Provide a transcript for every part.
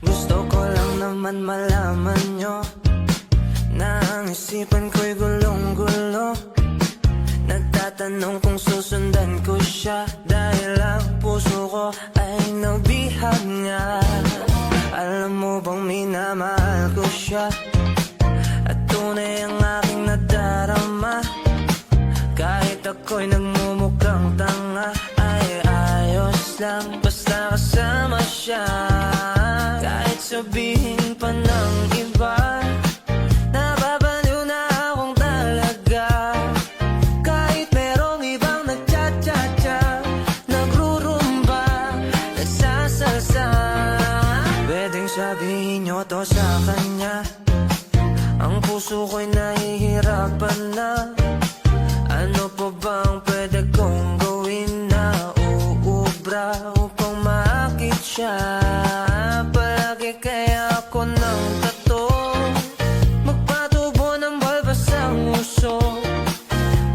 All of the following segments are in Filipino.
Gusto ko lang naman malaman nyo na ang isipan ko'y gulong-gulo. Nagtatanong kung susundan ko siya, dahil ang puso ko ay nabihag nga. Alam mo bang minamahal ko siya, at tunay ang aking nadarama. Kahit ako'y nagmumukhang tanga, ay ayos lang basta kasama siya. Kahit sabihin pa ng iba, nababaliw na akong talaga. Kahit merong ibang nagcha-cha-cha, nagrurumba, nagsasalsa. Pwedeng sabihin nyo to sa kanya, ang puso ko'y nahihirapan na. Ano pa bang pwede kong gawin na uubra upang maakit siya? Palagi kaya ako ng tato, magpatubo ng balbas sa uso,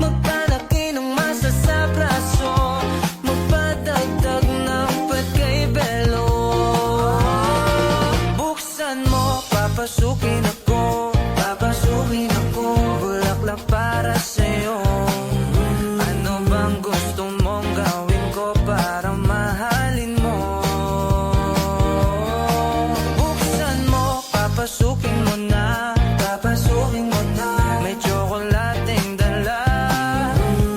magpalaki ng masa sa braso, magpadagdag ng pet kay Belo. Buksan mo, papasukin ako, papasukin ako, bulaklak para sa'yo. Ano bang gusto mong gawin ko para mahalin mo? Buksan mo, papasukin mo na, papasukin mo na. May tsokolating dala,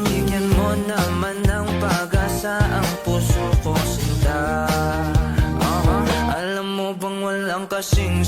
bigyan mo naman ng pag-asa ang puso ko sinta. Alam mo bang walang kasing